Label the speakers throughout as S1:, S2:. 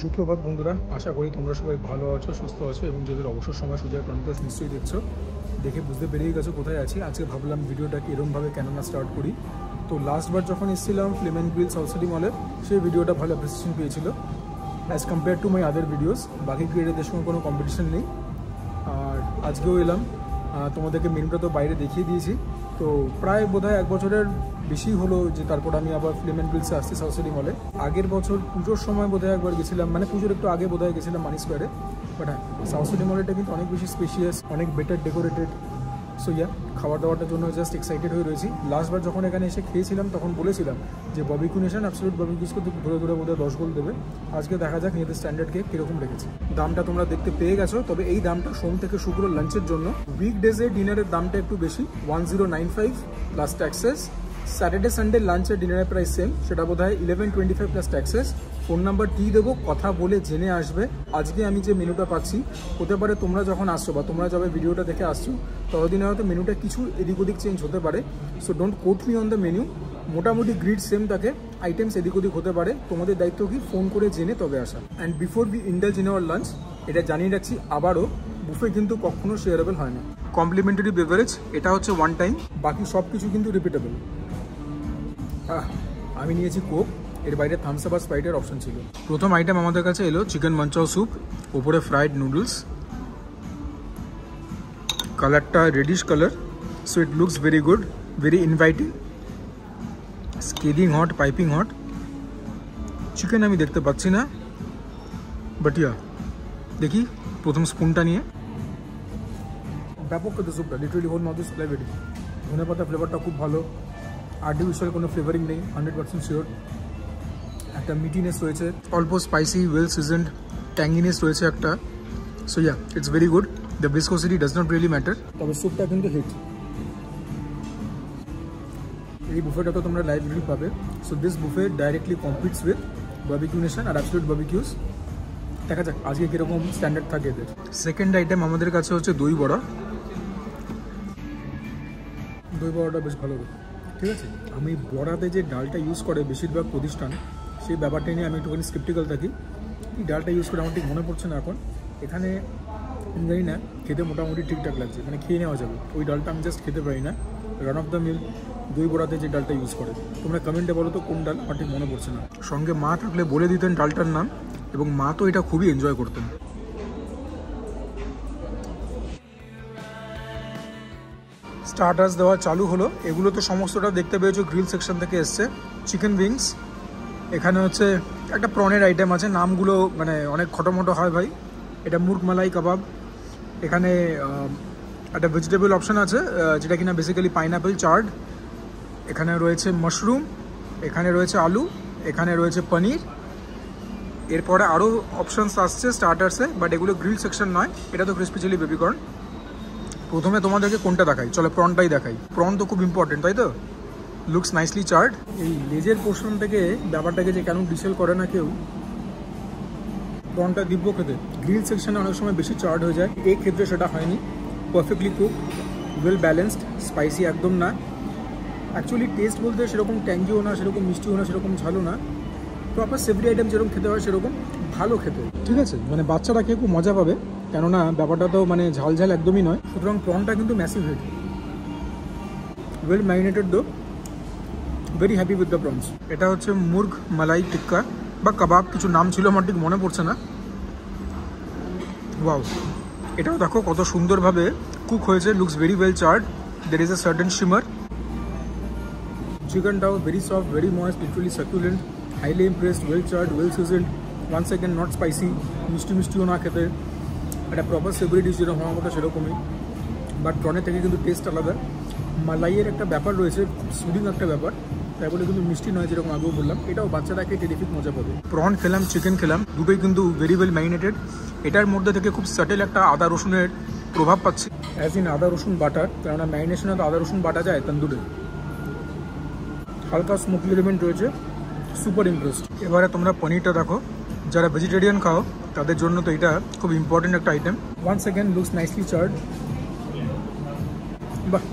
S1: সুপ্রভাত বন্ধুরা, আশা করি তোমরা সবাই ভালো আছো, সুস্থ আছো এবং যাদের অবসর সময় সুযোগ ক্রনিকলস নিশ্চয়ই দেখছো। দেখে বুঝতে পেরেই গেছো কোথায় আছি। আজকে ভাবলাম ভিডিওটাকে এরকমভাবে কেন না স্টার্ট করি। তো লাস্টবার যখন এসেছিলাম flame and grill south city মলে, সেই ভিডিওটা ভালো অ্যাপ্রিসিয়েশন পেয়েছিল as compare to my other videos. বাকি ক্রিয়েটারদের সঙ্গে কোনো কম্পিটিশন নেই। আর আজকেও এলাম, তোমাদেরকে মেনুটা তো বাইরে দেখিয়ে দিয়েছি। তো প্রায় বোধহয় 1 বছরের বেশি হলো যে তারপর আমি আবার ফ্লেম অ্যান্ড গ্রিলসে আসছি সাউথ সিটি মলে। আগের বছর পুজোর সময় বোধহয় একবার গেছিলাম, মানে পুজোর একটু আগে বোধহয় গেছিলাম মানি স্কোয়ারে। বাট হ্যাঁ, সাউথ সিটি মলটা কিন্তু অনেক বেশি স্পেশিয়াস, অনেক বেটার ডেকোরেটেড। সো ইয়া, খাবার দাবারটার জন্য জাস্ট এক্সাইটেড হয়ে রয়েছি। লাস্টবার যখন এখানে এসে খেয়েছিলাম তখন বলেছিলাম যে ববিকিউ নেশন অ্যাবসলিউট ববিকিউসকে ধরে ধরে বোধহয় 10 গোল দেবে। আজকে দেখা যাক নিজেদের স্ট্যান্ডার্ডকে কীরকম রেখেছি। দামটা তোমরা দেখতে পেয়ে গেছো, তবে এই দামটা সোম থেকে শুক্র লাঞ্চের জন্য। উইকডেজে ডিনারের দামটা একটু বেশি, 1095 প্লাস ট্যাক্সেস। স্যাটারডে সানডে লাঞ্চের ডিনারের প্রাইস সেম, সেটা বোধ হয় 1125 প্লাস ট্যাক্সেস। ফোন নাম্বার দিয়ে দেবো, কথা বলে জেনে আসবে। আজকে আমি যে মেনুটা পাচ্ছি, হতে পারে তোমরা যখন আসছো বা তোমরা যবে ভিডিওটা দেখে আসছো ততদিনে হয়তো মেনুটা কিছু এদিক ওদিক চেঞ্জ হতে পারে। So don't quote me on the menu. মোটামুটি গ্রিড সেম থাকে, আইটেমস এদিক ওদিক হতে পারে। তোমাদের দায়িত্ব কি ফোন করে জেনে তবে আসা। And before we indulge in our lunch, এটা জানিয়ে রাখছি আবারও, বুফে কিন্তু কখনো শেয়ারেবল হয় না। কমপ্লিমেন্টারি বেভারেজ, এটা হচ্ছে ওয়ান টাইম, বাকি সব কিছু কিন্তু রিপিটেবল। আমি নিয়েছি কোক, এর বাইরে থামস আপ আর স্প্রাইটের অপশন ছিল। প্রথম আইটেম আমাদের কাছে এলো চিকেন মাঞ্চাও স্যুপ, ওপরে ফ্রাইড নুডলস। কালারটা radish colour, so it looks very good, very inviting. Scaling hot, piping hot. Chicken আমি দেখতে পাচ্ছি না, বাট ইয়া, দেখি প্রথম স্পুনটা নিয়ে। ব্যাপক খেতে স্যুপটা, literally whole mouth supply very. ধনে পাতা ফ্লেভারটা খুব ভালো, আর্টিফিশিয়াল কোনো ফ্লেভারিং নেই, 100% শিওর। একটা মিটিনেস রয়েছে, অল্প স্পাইসি, ওয়েল সিজনড ট্যাঙ্গিনেস রয়েছে একটা। So yeah, it's very good. The viscosity does not really matter, তবে স্যুপটা কিন্তু হিট। এই বুফেটা তো তোমরা লাইভ রিভিউ পাবে। So this buffet directly competes with Barbeque Nation আর অ্যাবসলিউট ববিকিউস। দেখা যাক আজকে কীরকম স্ট্যান্ডার্ড থাকে এদের। সেকেন্ড আইটেম আমাদের কাছে হচ্ছে দই বড়া। দই বড়াটা বেশ ভালো, ঠিক আছে। আমি বড়াতে যে ডালটা ইউজ করে বেশিরভাগ প্রতিষ্ঠান, সেই ব্যাপারটা নিয়ে আমি একটুখানি স্কেপটিক্যাল থাকি। এই ডালটা ইউজ করে আমার ঠিক মনে পড়ছে না এখন। এখানে আমি জানি না, খেতে মোটামুটি ঠিকঠাক লাগছে, মানে খেয়ে নেওয়া যাবে। ওই ডালটা আমি জাস্ট খেতে পারি না। রান অফ দ্য মিল দই বড়াতে যে ডালটা ইউজ করে, তোমরা কমেন্টে বলো তো কোন ডাল, আমার ঠিক মনে পড়ছে না। সঙ্গে মা থাকলে বলে দিতেন ডালটার নাম, এবং মা তো এটা খুবই এনজয় করতেন। স্টার্টার্স দেওয়া চালু হলো। এগুলো তো সমস্তটা দেখতে পেয়েছো গ্রিল সেকশন থেকে এসছে। চিকেন উইংস, এখানে হচ্ছে একটা প্রনের আইটেম আছে, নামগুলো মানে অনেক খটোমটো হয় ভাই। এটা মুর্গ মালাই কাবাব। এখানে একটা ভেজিটেবল অপশান আছে, যেটা কিনা বেসিক্যালি পাইনাপেল চার্ড। এখানে রয়েছে মাশরুম, এখানে রয়েছে আলু, এখানে রয়েছে পনির। এরপরে আরও অপশানস আসছে স্টার্টার্সে, বাট এগুলো গ্রিল সেকশন নয়, এটা তো ক্রিসপি চিলি বেবিকর্ন। প্রথমে তোমাদেরকে কোনটা দেখাই, চলো প্রনটাই দেখাই। প্রন তো খুব ইম্পর্টেন্ট, তাই তো? Looks nicely Chad. এই লেজের পোর্শন থেকে ব্যাপারটাকে যে কেন ডিসেল করে না কেউ, প্রনটা দিব্য খেতে। গ্রিল সেকশনে অনেক সময় বেশি চার্ড হয়ে যায়, এই ক্ষেত্রে সেটা হয়নি। Perfectly cook, well balanced, spicy একদম না। অ্যাকচুয়ালি টেস্ট বলতে সেরকম ট্যাঙ্গিও না, সেরকম মিষ্টিও না, সেরকম ঝালও না। প্রপার সেভরি আইটেম যেরকম খেতে হয় সেরকম ভালো খেতে, ঠিক আছে। মানে বাচ্চারা খেয়ে খুব মজা পাবে, কেননা ব্যাপারটা তো মানে ঝাল ঝাল একদমই নয়। সুতরাং প্রনটা কিন্তু ম্যাসিভ হিট, ওয়েল ম্যারিনেটেড দো, very happy with the prawns. এটা হচ্ছে মুর্গ মালাই টিক্কা বা কাবাব, কিছু নাম ছিল আমার ঠিক মনে পড়ছে না। ওয়াও, এটাও দেখো কত সুন্দরভাবে কুক হয়েছে, looks very well charred, there is a certain shimmer. চিকেনটাও very soft, very moist, literally succulent, highly impressed, well charred, well seasoned. One second not spicy, মিষ্টি মিষ্টিও না খেতে। একটা প্রপার সেভরি ডিশ যেরকম হওয়ার মতো সেরকমই, বাট প্রনের থেকে কিন্তু টেস্ট আলাদা। মালাইয়ের একটা ব্যাপার রয়েছে, খুব সুদিং একটা ব্যাপার, তাই বলে কিন্তু মিষ্টি নয়, যেরকম আগেও বললাম। এটাও বাচ্চাটাকে টেরিফিক মজা পাবে। প্রন খেলাম, চিকেন খেলাম, দুটোই কিন্তু ভেরি ওয়েল ম্যারিনেটেড। এটার মধ্যে থেকে খুব সাটেল একটা আদা রসুনের প্রভাব পাচ্ছি, অ্যাজ ইন আদা রসুন বাটার, কেননা ম্যারিনেশনে তো আদা রসুন বাটা যায় তন্দুরে। হালকা স্মোকি এলিমেন্ট রয়েছে, সুপার ইমপ্রেসড। এবারে তোমরা পনিরটা দেখো, যারা ভেজিটেরিয়ান খাও তাদের জন্য তো এটা খুব ইম্পর্টেন্ট একটা item. One second looks nicely Chad, বাহ,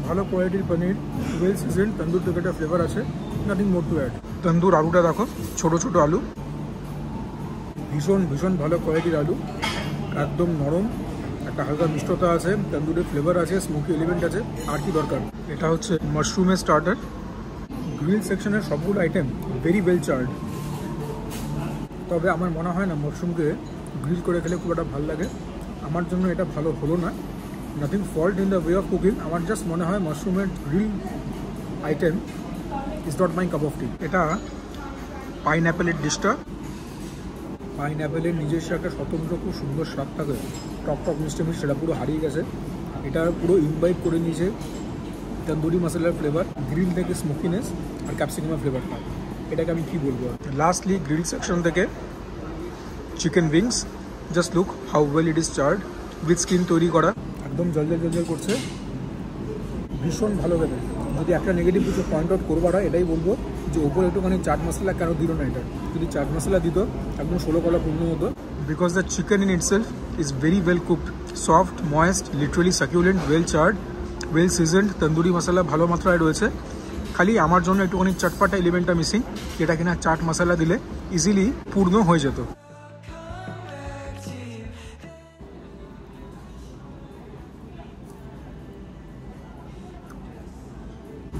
S1: ভালো কোয়ালিটির পনির, ওয়েল সিজনড, তন্দুর থেকে একটা ফ্লেভার আছে, নাথিং মোর টু অ্যাড। তন্দুর আলুটা দেখো, ছোটো ছোটো আলু, ভীষণ ভীষণ ভালো কোয়ালিটির আলু, একদম নরম, একটা হালকা মিষ্টতা আছে, তন্দুরি ফ্লেভার আছে, স্মোকি এলিমেন্ট আছে, আর কি দরকার। এটা হচ্ছে মাশরুমের স্টার্টার। গ্রিল সেকশনের সবগুলো আইটেম ভেরি ওয়েল চার্ড, তবে আমার মনে হয় না মাশরুমকে গ্রিল করে খেলে খুব একটা ভালো লাগে। আমার জন্য এটা ভালো হলো না, nothing fault in the way of cooking. আমার জাস্ট মনে হয় মাশরুমের grill item is not my cup of tea. এটা পাইনঅ্যাপেলের ডিশটা, পাইনঅ্যাপেলের নিজস্ব একটা স্বতন্ত্র খুব সুন্দর স্বাদ থাকে, টক টক মিষ্টি মিষ্টি, সেটা পুরো হারিয়ে গেছে। এটা পুরো ইনভাইট করে নিয়েছে তন্দুরি মশলার ফ্লেভার, গ্রিল থেকে স্মোকিনেস আর ক্যাপসিকামের ফ্লেভারটা। এটাকে আমি কী বলবো। লাস্টলি গ্রিল সেকশন থেকে chicken wings, just look how well it is Chad, with skin তৈরি করা, একদম জলজল জলজল করছে, ভীষণ ভালো খেতে। যদি একটা নেগেটিভ কিছু পয়েন্ট আউট করবো না, এটাই বলবো যে ওপরে একটুখানি চাট মশলা কেন দিল না। এটা যদি চাট মশলা দিত একদম 16 কলা পূর্ণ হতো। Because the chicken in itself is very well cooked, soft, moist, literally succulent, well charred, well seasoned, tandoori masala ভালো মাত্রায় রয়েছে। খালি আমার জন্য একটুখানি চটপাটা এলিমেন্টটা মিসিং, যেটা কিনা চাট মশলা দিলে ইজিলি পূর্ণ হয়ে যেত।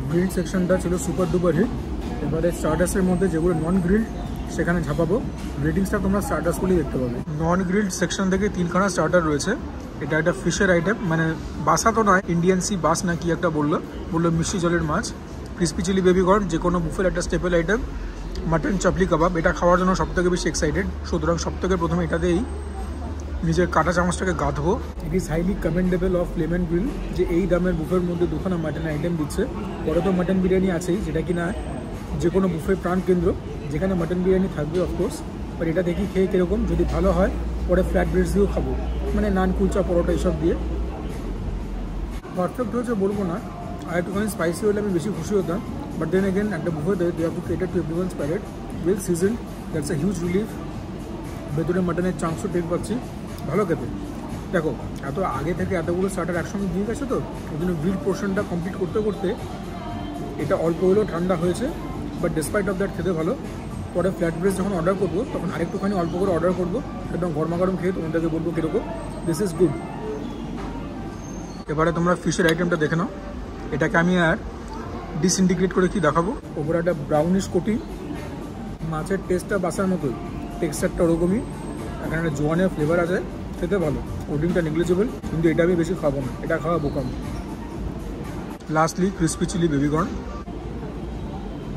S1: গ্রিল সেকশনটা ছিল সুপার ডুপার হিট। এবারে স্টার্টার্সের মধ্যে যেগুলো নন গ্রিল্ড সেখানে ঝাঁপাবো। রেটিংসটা তোমরা স্টার্টার্সগুলি দেখতে পাবে। নন গ্রিল্ড সেকশন থেকে 3খানা স্টার্টার রয়েছে। এটা একটা ফিশের আইটেম, মানে বাসা তো নয়, ইন্ডিয়ান সি বাস না কি একটা বললো মিষ্টি জলের মাছ, ক্রিসপি চিলি বেবি কর্ন, যে কোনো বুফের একটা স্টেপল আইটেম, মাটন চাপলি কাবাব। এটা খাওয়ার জন্য সবথেকে বেশি এক্সাইটেড, সুতরাং সবথেকে প্রথমে এটাতেই নিজের কাঁটা চামচটাকে গাঁথবো। It is highly commendable of Lemon Grill যে এই দামের বুফের মধ্যে 2খানা মাটন আইটেম দিচ্ছে। পরে তো মাটন বিরিয়ানি আছেই, যেটা কিনা যে কোনো বুফের প্রাণ কেন্দ্র, যেখানে মাটন বিরিয়ানি থাকবে অফকোর্স। বাট এটা দেখি খেয়ে কীরকম, যদি ভালো হয় পরে ফ্ল্যাট ব্রেডস দিয়েও খাবো, মানে নান, কুলচা, পরোটা এইসব দিয়ে। পারফেক্ট হয়েছে বলবো না, আর একটুখানি স্পাইসি হলে আমি বেশি খুশি হতাম। বাট দেন এগেন একটা বুফেতে they have to cater to everyone's palate, well seasoned, that's a huge relief. ভেতরে মাটনের চান্সও টেক পাচ্ছি, ভালো খেতে। দেখো এত আগে থেকে এতগুলো স্টার্টার একসঙ্গে দিয়ে গেছে, তো ওই জন্য গ্রিল পোর্শনটা কমপ্লিট করতে করতে এটা অল্প হলেও ঠান্ডা হয়েছে। বাট ডিসপাইট অফ দ্যাট খেতে ভালো। পরে ফ্ল্যাট ব্রেড যখন অর্ডার করবো তখন আরেকটুখানি অল্প করে অর্ডার করবো, একদম গরমা গরম খেয়ে তোমাদেরকে বলবো কীরকম। This is good. এবারে তোমরা ফিশের আইটেমটা দেখে নাও। এটাকে আমি আর ডিসইন্টিগ্রেট করে কি দেখাবো। ওপরে একটা ব্রাউনিশ কোটিং, মাছের টেস্টটা বাসার মতোই, টেক্সচারটা ওরকমই, এখানে একটা জোয়ানের ফ্লেভার আছে, খেতে ভালো। কোটিংটা নেগলিজেবল, কিন্তু এটা আমি বেশি খাবো না, এটা খাওয়া বোকাম। Lastly crispy chilli baby corn,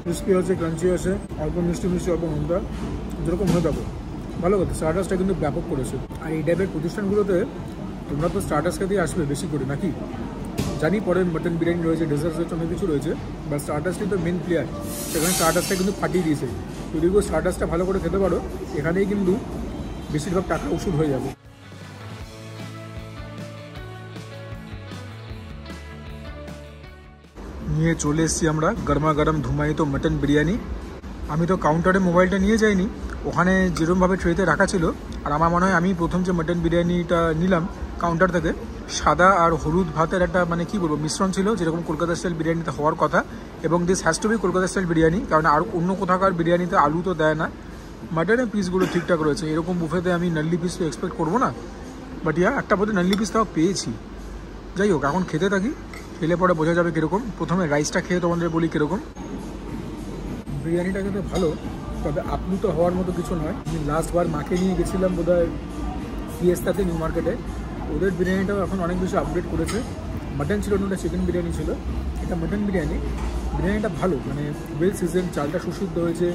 S1: crispy আছে, ক্রাঞ্চি আছে, অল্প মিষ্টি মিষ্টি, অল্প নোনতা, যেরকম হয়ে যাবো ভালো কথা। স্টার্টার্সটা কিন্তু ব্যাপক করেছে। আর এই টাইপের প্রতিষ্ঠানগুলোতে তোমরা তো স্টার্টার্স খেতেই আসবে বেশি করে নাকি। জানি পরে মাটন বিরিয়ানি রয়েছে, ডেজার্টস রয়েছে, অনেক কিছু রয়েছে, বাট স্টার্টার্সটাই তো মেন প্লেয়ার। সেখানে স্টার্টার্সটা কিন্তু ফাটিয়ে দিয়েছে। যদি কেউ স্টার্টার্সটা ভালো করে খেতে পারো, এখানেই কিন্তু বেশিরভাগ টাকা ওষুধ হয়ে যাবে। নিয়ে চলে এসেছি আমরা গরমা গরম ধুমায়িত মাটন বিরিয়ানি। আমি তো কাউন্টারে মোবাইলটা নিয়ে যাইনি, ওখানে যেরকমভাবে ট্রেতে রাখা ছিল। আর আমার মনে হয় আমি প্রথম যে মাটন বিরিয়ানিটা নিলাম কাউন্টার থেকে, সাদা আর হলুদ ভাতের একটা মানে কী বলবো মিশ্রণ ছিল, যেরকম কলকাতা স্টাইল বিরিয়ানিতে হওয়ার কথা। এবং this has to be Kolkata style biryani, কারণ আর অন্য কোথাকার বিরিয়ানিতে আলু তো দেয় না। মাটনের পিসগুলো ঠিকঠাক রয়েছে, এরকম বুফেতে আমি নাল্লি পিস তো এক্সপেক্ট করবো না। বাট ইয়া একটা বোধহয় নাল্লি পিস তাও পেয়েছি। যাই হোক, এখন খেতে থাকি, খেলে পরে বোঝা যাবে কীরকম। প্রথমে রাইসটা খেয়ে তোমাদের বলি কীরকম। বিরিয়ানিটা কিন্তু ভালো, তবে আপ্লুত হওয়ার মতো কিছু নয়। আমি লাস্টবার মাকে নিয়ে গেছিলাম বোধহয় ফিয়েস্তাতে, নিউ মার্কেটে। ওদের বিরিয়ানিটাও এখন অনেক বেশি আপডেট করেছে। মাটন ছিল না, ওটা চিকেন বিরিয়ানি ছিল। এটা মাটন বিরিয়ানি, বিরিয়ানিটা ভালো, মানে ওয়েল সিজন, চালটা সুসিদ্ধ হয়েছে,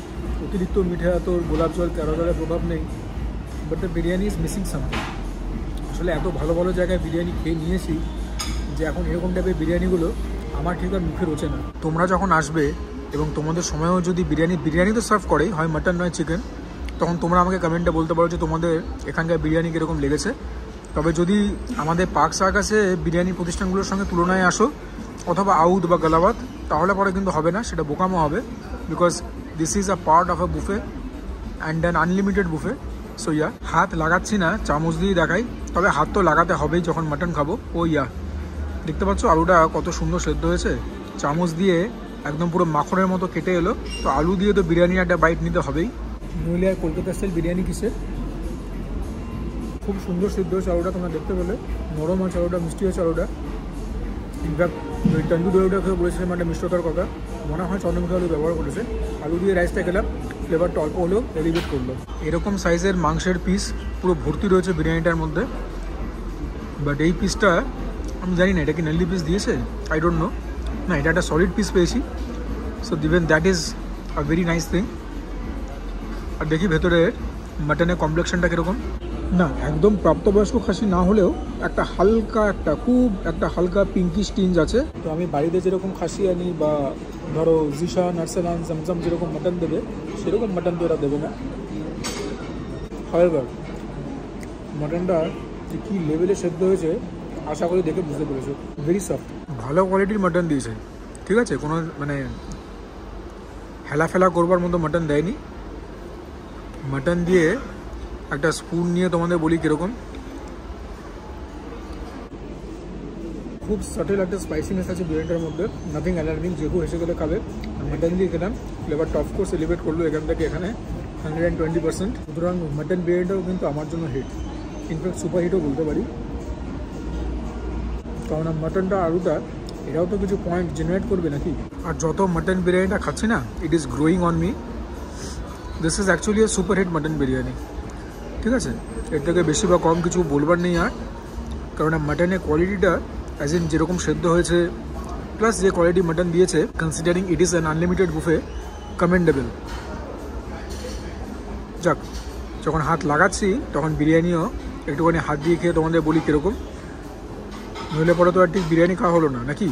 S1: অতিরিক্ত মিঠা তো গোলাপ জল তেরো জলের প্রভাব নেই। But the biryani is missing something. আসলে এত ভালো ভালো জায়গায় বিরিয়ানি খেয়ে নিয়েছি যে এখন এরকম টাইপের বিরিয়ানিগুলো আমার ঠিক আর মুখে রোচে না। তোমরা যখন আসবে এবং তোমাদের সময়ও যদি বিরিয়ানি তো সার্ভ করেই, হয় মাটন নয় চিকেন, তখন তোমরা আমাকে কমেন্টে বলতে পারো যে তোমাদের এখানকার বিরিয়ানি কীরকম লেগেছে। তবে যদি আমাদের পার্ক সার্কাসে বিরিয়ানি প্রতিষ্ঠানগুলোর সঙ্গে তুলনায় আসো, অথবা আউদ বা গালাবাদ, তাহলে পরে কিন্তু হবে না, সেটা বোকামো হবে। Because this is a part of a buffet and an unlimited buffet. So yeah, হাত লাগাচ্ছি না, চামচ দিয়েই দেখাই। তবে হাত তো লাগাতে হবেই যখন মাটন খাবো। ও ইয়া, দেখতে পাচ্ছ আলুটা কত সুন্দর সেদ্ধ হয়েছে, চামচ দিয়ে একদম পুরো মাখনের মতো কেটে এলো। তো আলু দিয়ে তো বিরিয়ানির একটা বাইট নিতে হবেই, নইলে আর কলকাতা স্টাইল বিরিয়ানি কিসে। খুব সুন্দর সিদ্ধ হয়েছে আলুটা, তোমরা দেখতে পেলে নরম আছে আলুটা, মিষ্টি আছে আলুটা। ইনফ্যাক্ট ওই তন্দুরি আলুটা খেয়ে বলেছিলাম একটা মিষ্টতার কথা, মনে হয় চন্দ্রমুখী আলু ব্যবহার করেছে। আলু দিয়ে রাইসটা খেলাম, ফ্লেভারটা অল্প হলেও এলিভেট করলো। এরকম সাইজের মাংসের পিস পুরো ভর্তি রয়েছে বিরিয়ানিটার মধ্যে, বাট এই পিসটা আমি জানি না এটা কি নেলি পিস দিয়েছে, আই ডোন্ট নো। না, এটা একটা সলিড পিস পেয়েছি, so even that is a very nice thing. আর দেখি ভেতরে মাটনের কমপ্লেক্সনটা কীরকম। না, একদম প্রাপ্তবয়স্ক খাসি না হলেও একটা হালকা একটা হালকা পিঙ্কিশ টিঞ্জ আছে। তো আমি বাড়িতে যেরকম খাসি আনি বা ধরো জিশান, আরসালান, জমজম যেরকম মাটন দেবে সেরকম মাটন তো এরা দেবে না। হাওয়েভার মাটনটা যে কী লেভেলে সেদ্ধ হয়েছে আশা করি দেখে বুঝতে পেরেছো। ভেরি সফট, ভালো কোয়ালিটির মাটন দিয়েছে, ঠিক আছে, কোনো মানে হেলাফেলা করবার মতো মাটন দেয়নি। মাটন দিয়ে একটা স্পুন নিয়ে তোমাদের বলি কীরকম, খুব সাটেল একটা স্পাইসিনেস আছে বিরিয়ানিটার মধ্যে, নাথিং অ্যালার্মিং। যেহেতু হেসে গেলে খাবে, মাটন দিয়ে খেলাম, ফ্লেভারটা অফকোর্স এলিভেট করলো এখান থেকে এখানে 120%। সুতরাং মাটন বিরিয়ানিটাও কিন্তু আমার জন্য হিট, ইনফ্যাক্ট সুপার হিটও বলতে পারি। কারণ মাটনটা আলুটা এটাও তো কিছু পয়েন্ট জেনারেট করবে নাকি। আর যত মাটন বিরিয়ানিটা খাচ্ছি না, it is growing on me. This is actually a super hit mutton biryani, ঠিক আছে, এর থেকে বেশি বা কম কিছু বলবার নেই আর। কারণ মাটনের কোয়ালিটিটা অ্যাজ ইন যেরকম সেদ্ধ হয়েছে প্লাস যে কোয়ালিটি মাটন দিয়েছে, considering it is an unlimited buffet, commendable. যাক, যখন হাত লাগাচ্ছি তখন বিরিয়ানিও একটুখানি হাত দিয়ে খেয়ে তোমাদের বলি কীরকম, নইলে পরে তো আর ঠিক বিরিয়ানি খাওয়া হলো না নাকি।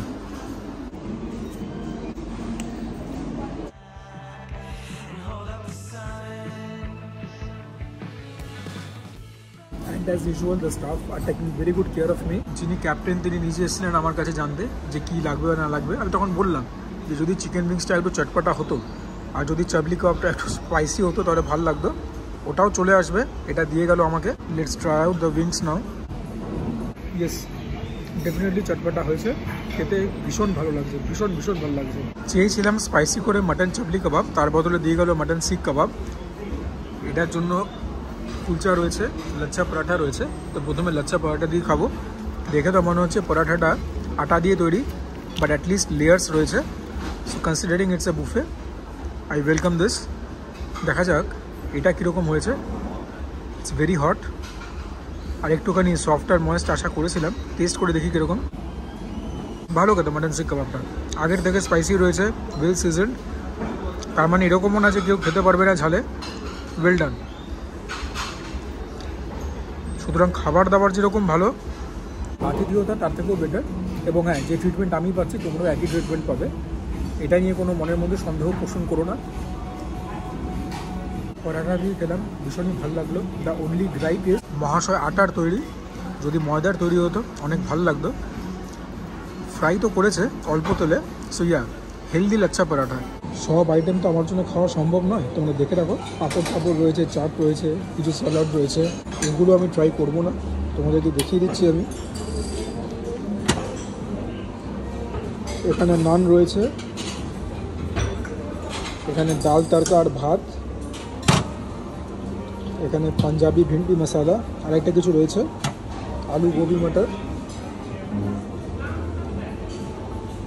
S1: As usual the staff are taking very good care of me. যিনি ক্যাপ্টেন তিনি নিজে এসেছিলেন আমার কাছে জানতে যে কী লাগবে বা না লাগবে। আমি তখন বললাম যে যদি চিকেন উইংসটা একটু চটপটা হতো আর যদি চাবলি কাবাবটা একটু স্পাইসি হতো তাহলে ভালো লাগতো, ওটাও চলে আসবে। এটা দিয়ে গেল আমাকে। Let's try out the wings now. Yes, definitely চটপটা হয়েছে, খেতে ভীষণ ভালো লাগছে, ভীষণ ভালো লাগছে। চেয়েছিলাম স্পাইসি করে মাটন চাবলি কাবাব, তার বদলে দিয়ে গেল মাটন শিক কাবাব। এটার জন্য কুলচা রয়েছে, লচ্ছা পরাঠা রয়েছে। তো প্রথমে লচ্ছা পরাঠা দিয়ে খাবো। দেখে তো মনে হচ্ছে পরাঠাটা আটা দিয়ে তৈরি, বাট অ্যাটলিস্ট লেয়ার্স রয়েছে। So considering it's a buffet, I welcome this. দেখা যাক এটা কীরকম হয়েছে। ইটস ভেরি হট, আর একটুখানি সফট আর ময়েস্ট আশা করেছিলাম। টেস্ট করে দেখি কীরকম। ভালো খেতে মাটন শিক কাবাবটা, আগের থেকে স্পাইসি রয়েছে, ওয়েল সিজনড। তার মানে এরকমও না যে কেউ খেতে পারবে না ঝালে, ওয়েল ডান। সুতরাং খাবার দাবার যেরকম ভালো, আতিথেয়তা তার থেকেও বেটার। এবং হ্যাঁ, যে ট্রিটমেন্ট আমি পাচ্ছি তোমরাও একই ট্রিটমেন্ট পাবে, এটা নিয়ে কোনো মনের মধ্যে সন্দেহ পোষণ করো না। পরাঠা দিয়ে খেলাম, ভীষণই ভালো লাগলো। দ্য অনলি গ্রাইপ ইজ মহাশয় আটার তৈরি, যদি ময়দার তৈরি হতো অনেক ভালো লাগতো। ফ্রাই তো করেছে অল্প তেলে, so yeah healthy lachha paratha. সব আইটেম তো আমার জন্য খাওয়া সম্ভব নয়, তোমরা দেখে রাখো। পাঁপড় টাপড় রয়েছে, চাট রয়েছে, কিছু স্যালাড রয়েছে, এগুলো আমি ট্রাই করবো না, তোমাদেরকে দেখিয়ে দিচ্ছি আমি। এখানে নান রয়েছে, এখানে ডাল তড়কা আর ভাত, এখানে পাঞ্জাবি ভিন্ডি মশালা, আর একটা কিছু রয়েছে আলু গোবি মটর,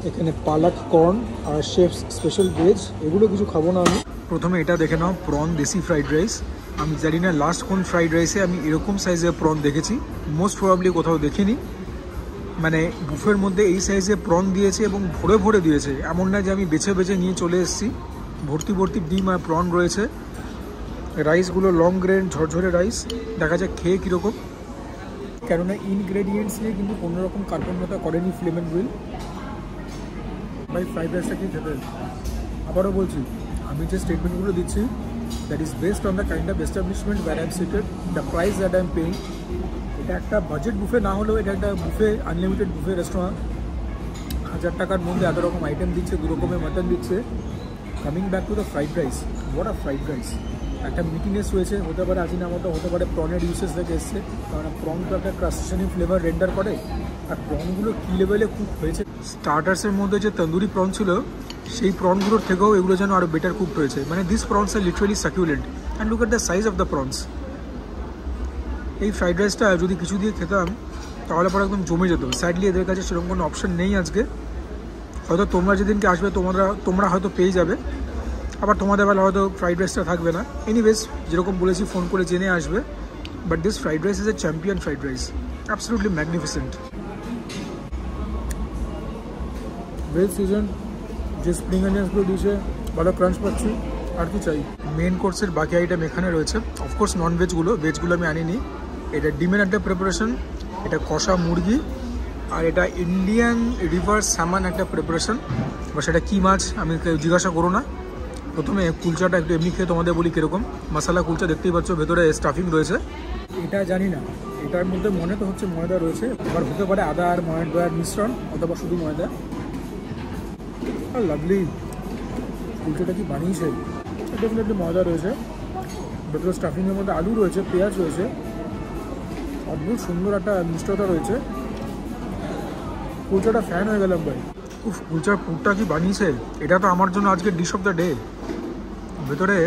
S1: এখানে পালক কর্ন আর শেফস স্পেশাল ভেজ। এগুলো কিছু খাবো না আমি। প্রথমে এটা দেখে নাও, প্রন দেশি ফ্রাইড রাইস। আমি জানি না লাস্ট কোন ফ্রাইড রাইসে আমি এরকম সাইজের প্রন দেখেছি, মোস্ট প্রবাবলি কোথাও দেখিনি। মানে বুফের মধ্যে এই সাইজে প্রন দিয়েছে এবং ভরে ভরে দিয়েছে, এমন না যে আমি বেছে বেছে নিয়ে চলে এসেছি। ভর্তি ভর্তি ডিম আর প্রন রয়েছে। রাইসগুলো লং গ্রেন ঝরঝরে রাইস, দেখা যাক খেয়ে কীরকম। কেননা ইনগ্রেডিয়েন্টস নিয়ে কিন্তু কোনোরকম কার্পণ্যতা করেনি ফ্লেমেন গ্রিল। ভাই ফ্রাইড রাইসটা কি খেতে, আবারও বলছি, আমি যে স্টেটমেন্টগুলো দিচ্ছি that is based on the kind of establishment where I am seated, the price that I am paying. এটা একটা বাজেট বুফে না হলেও এটা একটা বুফে, আনলিমিটেড বুফে রেস্টুরেন্ট। 1000 টাকার মধ্যে এত রকম আইটেম দিচ্ছে, 2 রকমের মাটন দিচ্ছে। Coming back to the fried rice, what a fried rice. একটা মিটিনেস রয়েছে, হতে পারে আজিনামোটো, হতে পারে প্রনের ইউসেস থেকে এসছে, কারণ প্রন তো একটা ক্রাস্টেশনি ফ্লেভার রেন্ডার করে। আর প্রনগুলো কী লেভেলে কুক হয়েছে। স্টার্টার্সের মধ্যে যে তন্দুরি প্রন ছিল, সেই প্রনগুলোর থেকেও এগুলো যেন আরও বেটার কুকড হয়েছে। মানে দিস প্রনস আর literally succulent, and look at the size of the prawns. এই ফ্রাইড রাইসটা যদি কিছু দিয়ে খেতাম তাহলে পরে একদম জমে যেত। স্যাডলি এদের কাছে সেরকম কোনো অপশান নেই আজকে। হয়তো তোমরা যেদিনকে আসবে তোমরা হয়তো পেয়ে যাবে, আবার তোমাদের বেলা হয়তো ফ্রাইড রাইসটা থাকবে না। এনিওয়েজ, যেরকম বলেছি ফোন করে জেনে আসবে। But this fried rice is a champion fried rice, absolutely magnificent. Veg season যে স্প্রিং অনিয়ন্সগুলো দিয়েছে, ভালো ক্রাঞ্চ পাচ্ছি, আর কি চাই। মেন কোর্সের বাকি আইটেম এখানে রয়েছে। অফকোর্স নন ভেজগুলো আমি আনিনি। এটা ডিমের একটা প্রিপারেশন, এটা কষা মুরগি, আর এটা ইন্ডিয়ান রিভার স্যামন একটা প্রিপারেশন। বা সেটা কী মাছ আমি জিজ্ঞাসা করো না। প্রথমে কুলচাটা একটু এমনি খেয়ে তোমাদের বলি কীরকম। মশলা কুলচা দেখতেই পাচ্ছ, ভেতরে স্টাফিং রয়েছে। এটা জানি না, এটার মধ্যে মনে তো হচ্ছে ময়দা রয়েছে, এবার হতে পারে আদা আর ময়দার মিশ্রণ, অথবা শুধু ময়দা। আর লাভলি কুলচাটা কি বানিয়েছে, ডেফিনেটলি ময়দা রয়েছে, ভেতরে স্টাফিংয়ের মধ্যে আলু রয়েছে, পেঁয়াজ রয়েছে, অদ্ভুত সুন্দর একটা মিষ্টতা রয়েছে। কুলচাটা ফ্যান হয়ে গেলাম ভাই। উফ, কুলচার পুরটা কি বানিয়েছে, এটা তো আমার জন্য আজকে ডিশ অফ দ্য ডে। ভেতরে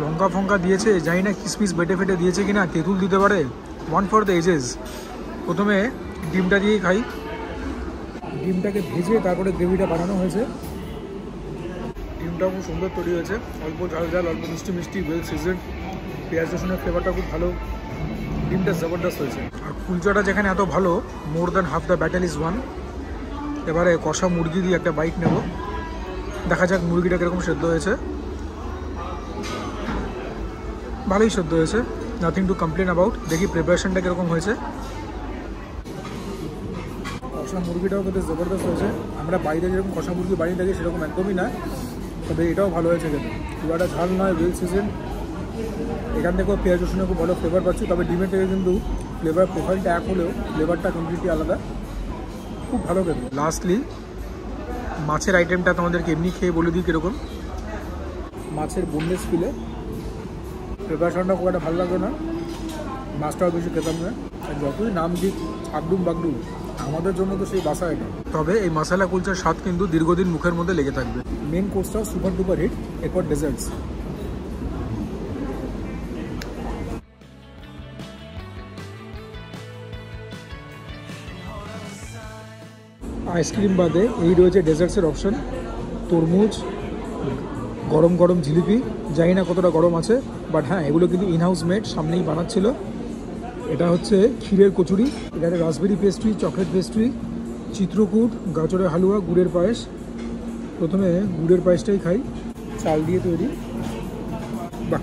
S1: লঙ্কা ফঙ্কা দিয়েছে, জানি না কিসমিস বেটে ফেটে দিয়েছে কিনা, তেঁতুল দিতে পারে, ওয়ান ফর দ্য এজেস। প্রথমে ডিমটা দিয়েই খাই। ডিমটাকে ভেজে তারপরে গ্রেভিটা বানানো হয়েছে। ডিমটাও খুব সুন্দর তৈরি হয়েছে, অল্প ঝাল ঝাল, অল্প মিষ্টি মিষ্টি, ওয়েল সিজন, পেঁয়াজ রসুনের ফ্লেভারটা খুব ভালো, ডিমটা জবরদস্ত হয়েছে। আর কুলচাটা যেখানে এত ভালো, more than half the battle is one. এবারে কষা মুরগি দিয়ে একটা বাইট নেব, দেখা যাক মুরগিটা কীরকম সেদ্ধ হয়েছে। ভালোই সেদ্ধ হয়েছে, নাথিং টু কমপ্লেন অ্যাবাউট। দেখি প্রিপারেশনটা কীরকম হয়েছে। কষা মুরগিটাও কিন্তু জবরদস্ত হয়েছে। আমরা বাড়িতে যেরকম কষা মুরগি বানিয়ে থাকি সেরকম একদমই না, তবে এটাও ভালো হয়েছে খেতে। খুব একটা ঝাল নয়, ওয়েল সিজন। এখান থেকেও পেঁয়াজ রসুনের খুব ভালো ফ্লেভার পাচ্ছি, তবে ডিমের থেকে কিন্তু ফ্লেভার প্রোফাইলটা এক হলেও ফ্লেভারটা কমপ্লিটলি আলাদা, খুব ভালো খেতে। লাস্টলি মাছের আইটেমটা তোমাদেরকে এমনি খেয়ে বলে দিই কীরকম। মাছের বোনলেস ফিলে, প্রিপারেশনটা খুব একটা ভালো লাগবে না, মাছটাও বেশি খেতাম না। আর যতই নাম দিক আগডুম বাগডুম, আমাদের জন্য তো সেই বাসা এটা। তবে এই মশলা কুলচার স্বাদ কিন্তু দীর্ঘদিন মুখের মধ্যে লেগে থাকবে। মেন কোর্সটাও সুপার ডুপার হিট, এরপর ডেজার্টস। আইসক্রিম বাদে এই রয়েছে ডেজার্টসের অপশন। তরমুজ, গরম গরম জিলিপি, জানি না কতটা গরম আছে, বাট হ্যাঁ এগুলো কিন্তু ইনহাউস মেড, সামনেই বানাচ্ছিল। এটা হচ্ছে ক্ষীরের কচুরি, এখানে raspberry pastry, chocolate pastry, Chitrakoot, গাজরের হালুয়া, গুড়ের পায়েস। প্রথমে গুড়ের পায়েসটাই খাই, চাল দিয়ে তৈরি। বাহ,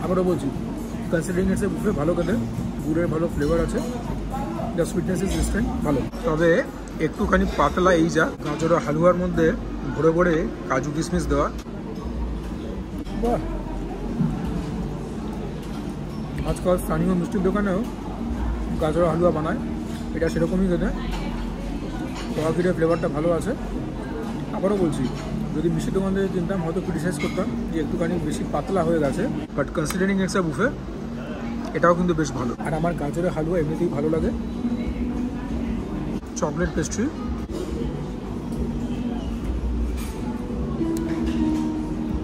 S1: আবারও বলছি, কনসিডারিং ইটস এ বুফে, ভালো খেতে, গুড়ের ভালো ফ্লেভার আছে, দ্য সুইটনেস ইজ ডিস্টেন্ট, ভালো। তবে একটুখানি পাতলা এই যা, গাজরের হালুয়ার মধ্যে ভরে ভরে কাজু কিশমিশ দেওয়া। বাহ, আজকাল স্থানীয় মিষ্টির দোকানেও গাজরের হালুয়া বানায়, এটা সেরকমই খেতে। তরকারির ফ্লেভারটা ভালো আছে। আবারও বলছি, যদি মিষ্টির দোকান থেকে কিনতাম হয়তো ক্রিটিসাইজ করতাম যে একটুখানি বেশি পাতলা হয়ে গেছে, but considering it's a buffet, এটাও কিন্তু বেশ ভালো। আর আমার গাজরের হালুয়া এমনিতেই ভালো লাগে। চকলেট পেস্ট্রি,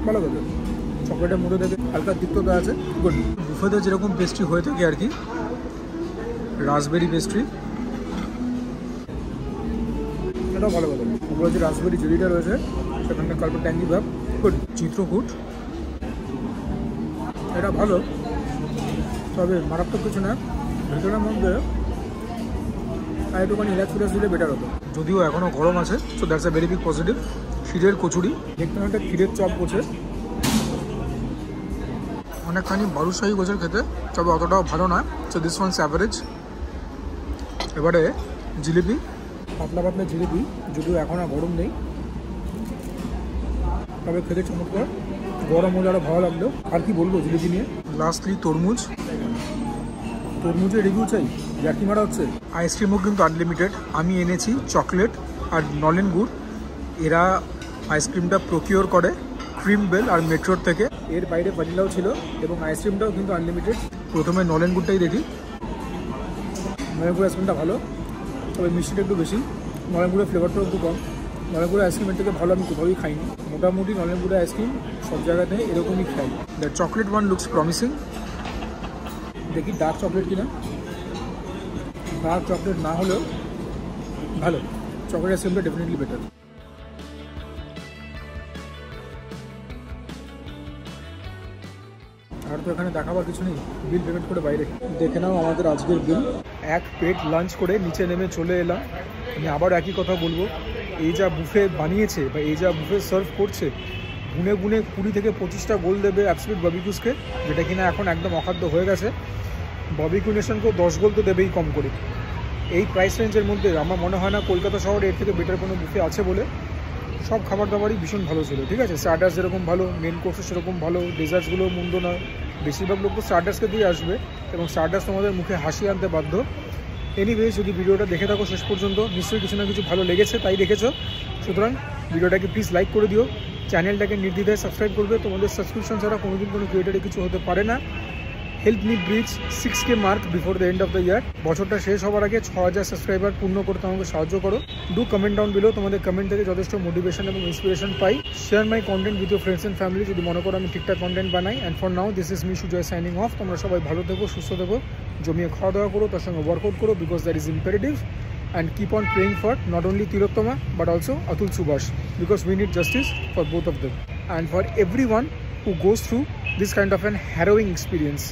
S1: ভালো লাগে, চকলেটের মধ্যে থেকে হালকা তিক্ততা আছে, গুড। বুফেতে যেরকম পেস্ট্রি হয়ে থাকে আর কি, রাসবেরি পেস্ট্রি, এটাও ভালো লাগে। উপরে যে রাসবেরি জেলিটা রয়েছে সেখানটা কালকে ট্যাঙ্গি ভাব, গুড। চিত্রকূট, এটা ভালো, তবে মারাত্মক কিছু না। ভেতরের মধ্যে আর একটুখানি ইলাচ দিলে বেটার হতো, যদিও এখনও গরম আছে, so that's a very big positive. ক্ষীরের কচুরি, দেখতে একটা ক্ষীরের চপ করছে, অনেকখানি বালুশাহী গোছের খেতে, তবে অতটাও ভালো না, সো দিস ওয়ানস অ্যাভারেজ। এবারে জিলিপি, পাতলা পাতলা জিলিপি, যদিও এখন আর গরম নেই, তবে খেতে চমৎকার, গরম হলে আরও ভালো লাগলো। আর কি বলবো জিলিপি নিয়ে। লাস্টলি তরমুজ, তরমুজের রিভিউ চাই, জাকি মারা হচ্ছে। আইসক্রিমও কিন্তু আনলিমিটেড। আমি এনেছি চকলেট আর নলেন গুড়, এরা আইসক্রিমটা প্রকিওর করে ক্রিম বেল আর মেট্রোর থেকে। এর বাইরে ভ্যানিলাও ছিল এবং আইসক্রিমটাও কিন্তু আনলিমিটেড। প্রথমে নলেন গুড়টাই দেখি। নলেন গুড় আইসক্রিমটা ভালো, তবে মিষ্টিটা একটু বেশি, নলেন গুড়ের ফ্লেভারটাও একটু কম। নলেন গুড়ের আইসক্রিমের থেকে ভালো আমি কোথাওই খাইনি। মোটামুটি নলেন গুড়ের আইসক্রিম সব জায়গাতে এরকমই খাই। The chocolate one looks promising. দেখি ডার্ক চকলেট কিনা। ডার্ক চকলেট না হলেও ভালো, চকলেট আইসক্রিমটা ডেফিনেটলি বেটার। আর তো এখানে দেখাবার কিছু নেই, বিল পেমেন্ট করে বাইরে দেখে নাও আমাদের আজকের বিল। এক পেট লাঞ্চ করে নিচে নেমে চলে এলাম। আমি আবার একই কথা বলবো, এই যা বুফে বানিয়েছে বা এই যা বুফে সার্ভ করছে, গুনে গুনে 20 থেকে 25টা গোল দেবে অ্যাবসলিউট বাবিকিউসকে, যেটা কিনা এখন একদম অখাদ্য হয়ে গেছে। বাবিকিউ নেশনকেও 10 গোল তো দেবেই কম করে। এই প্রাইস রেঞ্জের মধ্যে আমার মনে হয় না কলকাতা শহরে এর থেকে বেটার কোনো বুফে আছে বলে। সব খাবার দাবারই ভীষণ ভালো ছিল, ঠিক আছে। স্টার্টার্স যেরকম ভালো, মেন কোর্সও সেরকম ভালো, ডেজার্টসগুলো মন্দ নয়। বেশিরভাগ লোক তো স্টার্টার্সকে দিয়ে আসবে এবং স্টার্টার্স তোমাদের মুখে হাসি আনতে বাধ্য। এনিওয়েজ, যদি ভিডিওটা দেখে থাকো শেষ পর্যন্ত, নিশ্চয়ই কিছু না কিছু ভালো লেগেছে, তাই দেখেছো। সুতরাং ভিডিওটাকে প্লিজ লাইক করে দিও, চ্যানেলটাকে নির্দ্বিধায় সাবস্ক্রাইব করবে। তোমাদের সাবস্ক্রিপশন ছাড়া কোনোদিন কোনো ক্রিয়েটারে কিছু হতে পারে না। Help me bridge 6K mark before the end of the year. বছরটা শেষ হওয়ার আগে 6000 সাবস্ক্রাইবার পূর্ণ করতে আমাকে সাহায্য করো। ডু কমেন্ট ডাউন বিলো, তোমাদের কমেন্ট থেকে যথেষ্ট মোটিভেশন এবং ইন্সপিরেশন পাই। Share my content with your friends and family, যদি মনে করো আমি ঠিকঠাক কন্টেন্ট বানাই। And for now this is me Sujoy signing off. তোমরা সবাই ভালো থেকো, সুস্থ থেকো, জমিয়ে খাওয়া দাওয়া করো, তার সঙ্গে ওয়ার্কআউট করো, because that is imperative. And keep on praying for not only Tilottama but also Atul Subhash, because we need justice for both of them and for everyone who goes through this kind of an harrowing experience.